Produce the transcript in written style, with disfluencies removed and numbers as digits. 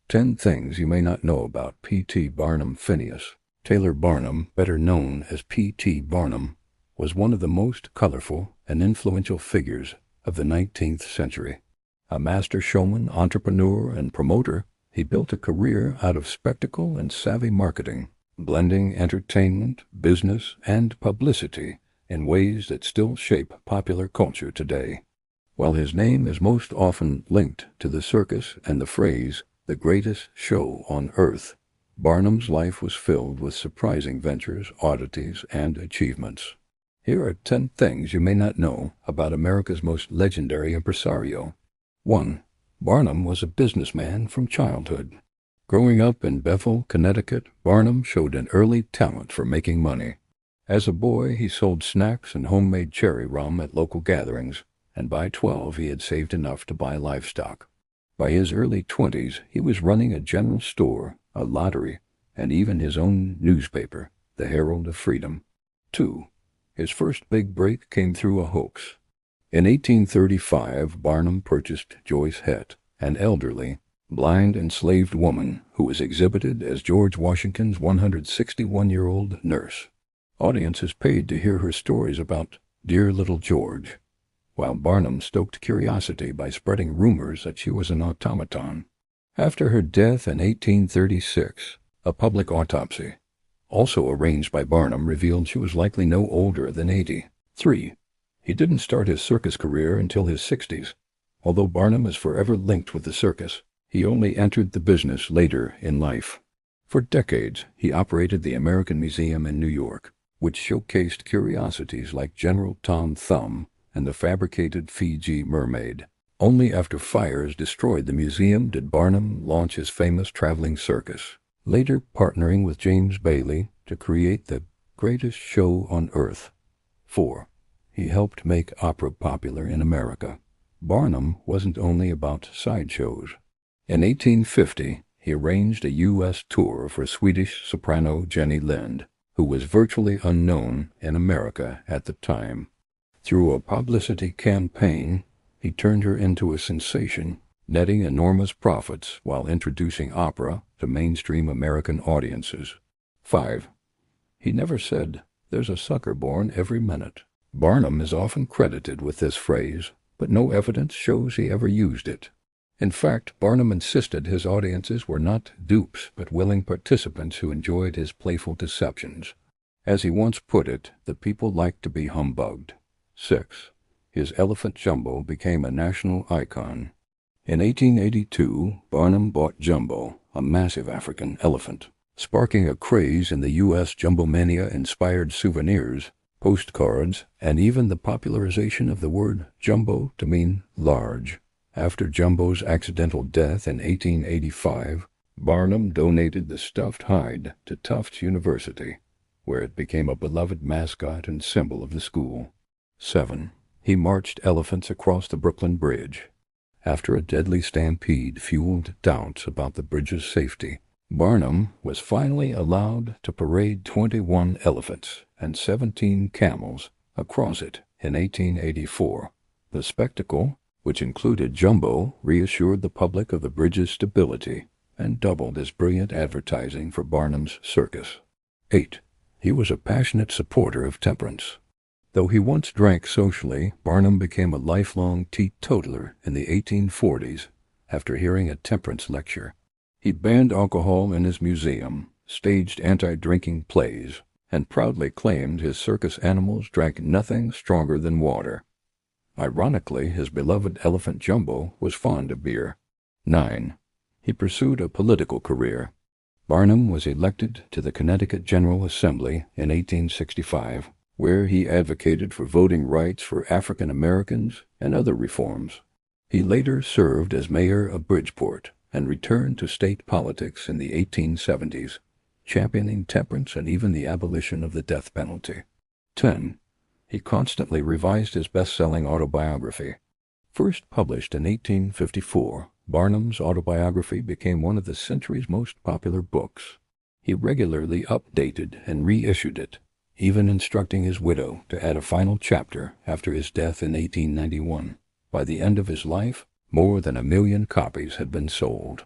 10 Things You May Not Know About P.T. Barnum Phineas. Taylor Barnum, better known as P.T. Barnum, was one of the most colorful and influential figures of the 19th century. A master showman, entrepreneur, and promoter, he built a career out of spectacle and savvy marketing, blending entertainment, business, and publicity in ways that still shape popular culture today. While his name is most often linked to the circus and the phrase, "the greatest show on earth," Barnum's life was filled with surprising ventures, oddities, and achievements. Here are 10 things you may not know about America's most legendary impresario. 1. Barnum was a businessman from childhood. Growing up in Bethel, Connecticut, Barnum showed an early talent for making money. As a boy, he sold snacks and homemade cherry rum at local gatherings, and by 12 he had saved enough to buy livestock. By his early 20s, he was running a general store, a lottery, and even his own newspaper, the Herald of Freedom. 2. His first big break came through a hoax. In 1835, Barnum purchased Joyce Hett, an elderly, blind, enslaved woman who was exhibited as George Washington's 161-year-old nurse. Audiences paid to hear her stories about dear little George, while Barnum stoked curiosity by spreading rumors that she was an automaton. After her death in 1836, a public autopsy, also arranged by Barnum, revealed she was likely no older than 80. 3. He didn't start his circus career until his 60s. Although Barnum is forever linked with the circus, he only entered the business later in life. For decades, he operated the American Museum in New York, which showcased curiosities like General Tom Thumb and the fabricated Fiji mermaid. Only after fires destroyed the museum did Barnum launch his famous traveling circus, later partnering with James Bailey to create the greatest show on earth. 4. He helped make opera popular in America. Barnum wasn't only about sideshows. In 1850, he arranged a U.S. tour for Swedish soprano Jenny Lind, who was virtually unknown in America at the time. Through a publicity campaign, he turned her into a sensation, netting enormous profits while introducing opera to mainstream American audiences. 5. He never said, "There's a sucker born every minute." Barnum is often credited with this phrase, but no evidence shows he ever used it. In fact, Barnum insisted his audiences were not dupes but willing participants who enjoyed his playful deceptions. As he once put it, the people liked to be humbugged. 6. His elephant Jumbo became a national icon. In 1882, Barnum bought Jumbo, a massive African elephant, sparking a craze in the U.S. Jumbomania-inspired souvenirs, postcards, and even the popularization of the word jumbo to mean large. After Jumbo's accidental death in 1885, Barnum donated the stuffed hide to Tufts University, where it became a beloved mascot and symbol of the school. 7. He marched elephants across the Brooklyn Bridge. After a deadly stampede fueled doubts about the bridge's safety, Barnum was finally allowed to parade 21 elephants and 17 camels across it in 1884. The spectacle, which included Jumbo, reassured the public of the bridge's stability and doubled as brilliant advertising for Barnum's circus. 8. He was a passionate supporter of temperance. Though he once drank socially, Barnum became a lifelong teetotaler in the 1840s after hearing a temperance lecture. He banned alcohol in his museum, staged anti-drinking plays, and proudly claimed his circus animals drank nothing stronger than water. Ironically, his beloved elephant Jumbo was fond of beer. 9. He pursued a political career. Barnum was elected to the Connecticut General Assembly in 1865, where he advocated for voting rights for African Americans and other reforms. He later served as mayor of Bridgeport and returned to state politics in the 1870s, championing temperance and even the abolition of the death penalty. 10. He constantly revised his best-selling autobiography. First published in 1854, Barnum's autobiography became one of the century's most popular books. He regularly updated and reissued it, even instructing his widow to add a final chapter after his death in 1891. By the end of his life, more than 1 million copies had been sold.